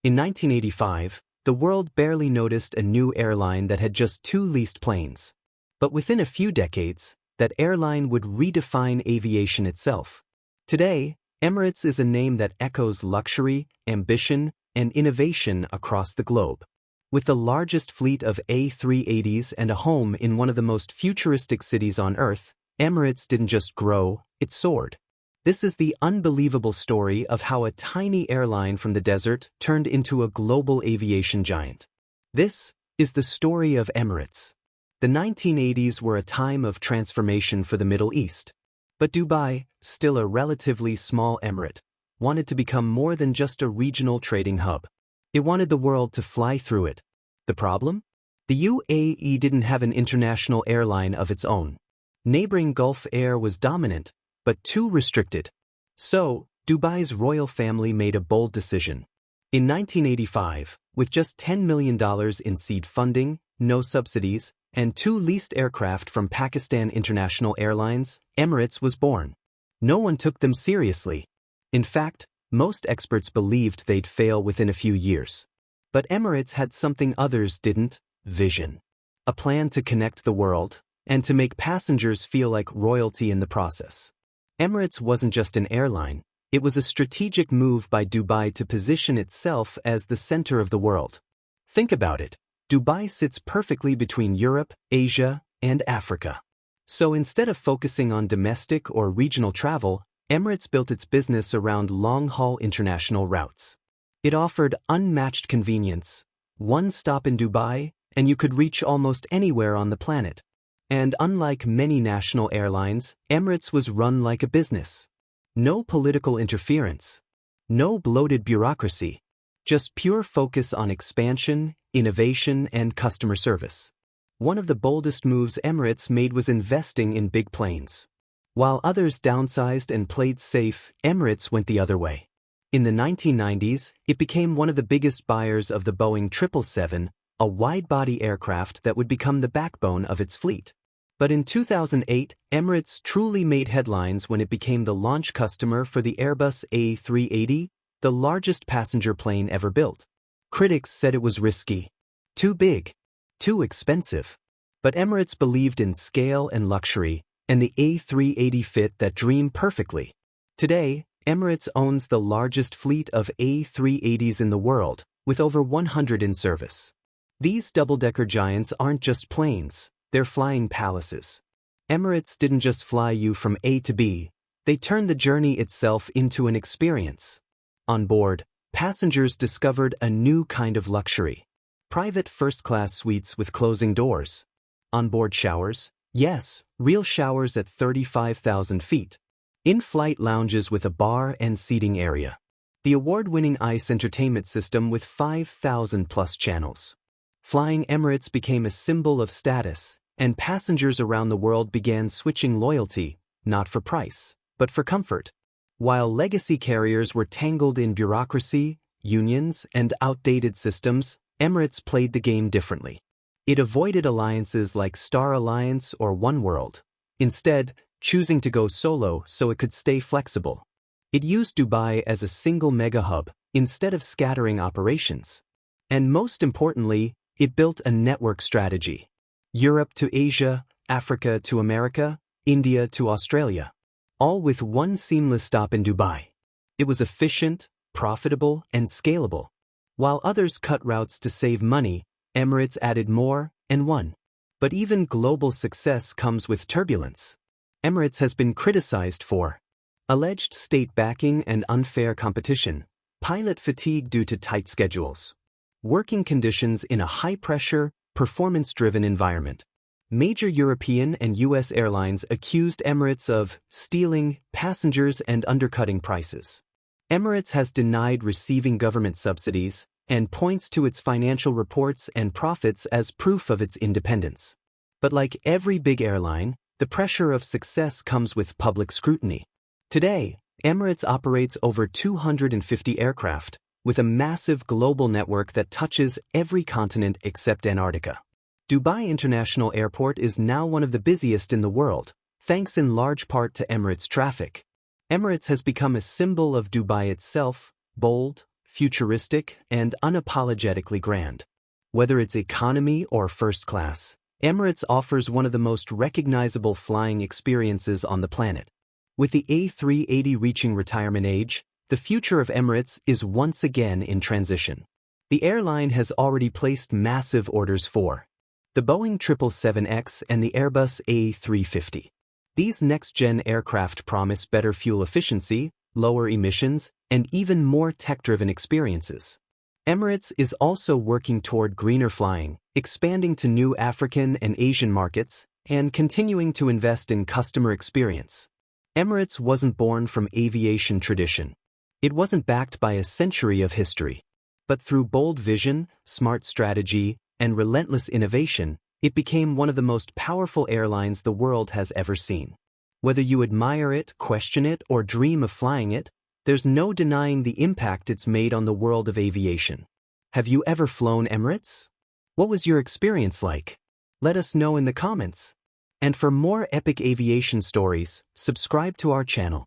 In 1985, the world barely noticed a new airline that had just 2 leased planes. But within a few decades, that airline would redefine aviation itself. Today, Emirates is a name that echoes luxury, ambition, and innovation across the globe. With the largest fleet of A380s and a home in one of the most futuristic cities on Earth, Emirates didn't just grow, it soared. This is the unbelievable story of how a tiny airline from the desert turned into a global aviation giant. This is the story of Emirates. The 1980s were a time of transformation for the Middle East. But Dubai, still a relatively small emirate, wanted to become more than just a regional trading hub. It wanted the world to fly through it. The problem? The UAE didn't have an international airline of its own. Neighboring Gulf Air was dominant, but too restricted. So, Dubai's royal family made a bold decision. In 1985, with just $10 million in seed funding, no subsidies, and 2 leased aircraft from Pakistan International Airlines, Emirates was born. No one took them seriously. In fact, most experts believed they'd fail within a few years. But Emirates had something others didn't: vision. A plan to connect the world, and to make passengers feel like royalty in the process. Emirates wasn't just an airline, it was a strategic move by Dubai to position itself as the center of the world. Think about it. Dubai sits perfectly between Europe, Asia, and Africa. So instead of focusing on domestic or regional travel, Emirates built its business around long-haul international routes. It offered unmatched convenience. One stop in Dubai, and you could reach almost anywhere on the planet. And unlike many national airlines, Emirates was run like a business. No political interference. No bloated bureaucracy. Just pure focus on expansion, innovation, and customer service. One of the boldest moves Emirates made was investing in big planes. While others downsized and played safe, Emirates went the other way. In the 1990s, it became one of the biggest buyers of the Boeing 777, a wide-body aircraft that would become the backbone of its fleet. But in 2008, Emirates truly made headlines when it became the launch customer for the Airbus A380, the largest passenger plane ever built. Critics said it was risky, too big, too expensive. But Emirates believed in scale and luxury, and the A380 fit that dream perfectly. Today, Emirates owns the largest fleet of A380s in the world, with over 100 in service. These double-decker giants aren't just planes, they're flying palaces. Emirates didn't just fly you from A to B, they turned the journey itself into an experience. On board, passengers discovered a new kind of luxury. Private first-class suites with closing doors. On-board showers, yes, real showers at 35,000 feet. In-flight lounges with a bar and seating area. The award-winning ICE entertainment system with 5,000-plus channels. Flying Emirates became a symbol of status, and passengers around the world began switching loyalty, not for price, but for comfort. While legacy carriers were tangled in bureaucracy, unions, and outdated systems, Emirates played the game differently. It avoided alliances like Star Alliance or Oneworld, instead choosing to go solo so it could stay flexible. It used Dubai as a single mega-hub instead of scattering operations. And most importantly, it built a network strategy. Europe to Asia, Africa to America, India to Australia. All with one seamless stop in Dubai. It was efficient, profitable, and scalable. While others cut routes to save money, Emirates added more and won. But even global success comes with turbulence. Emirates has been criticized for alleged state backing and unfair competition, pilot fatigue due to tight schedules, working conditions in a high-pressure, performance-driven environment. Major European and U.S. airlines accused Emirates of stealing passengers and undercutting prices. Emirates has denied receiving government subsidies and points to its financial reports and profits as proof of its independence. But like every big airline, the pressure of success comes with public scrutiny. Today, Emirates operates over 250 aircraft, with a massive global network that touches every continent except Antarctica. Dubai International Airport is now one of the busiest in the world, thanks in large part to Emirates traffic. Emirates has become a symbol of Dubai itself, bold, futuristic, and unapologetically grand. Whether it's economy or first class, Emirates offers one of the most recognizable flying experiences on the planet. With the A380 reaching retirement age, the future of Emirates is once again in transition. The airline has already placed massive orders for the Boeing 777X and the Airbus A380. These next-gen aircraft promise better fuel efficiency, lower emissions, and even more tech-driven experiences. Emirates is also working toward greener flying, expanding to new African and Asian markets, and continuing to invest in customer experience. Emirates wasn't born from aviation tradition. It wasn't backed by a century of history. But through bold vision, smart strategy, and relentless innovation, it became one of the most powerful airlines the world has ever seen. Whether you admire it, question it, or dream of flying it, there's no denying the impact it's made on the world of aviation. Have you ever flown Emirates? What was your experience like? Let us know in the comments. And for more epic aviation stories, subscribe to our channel.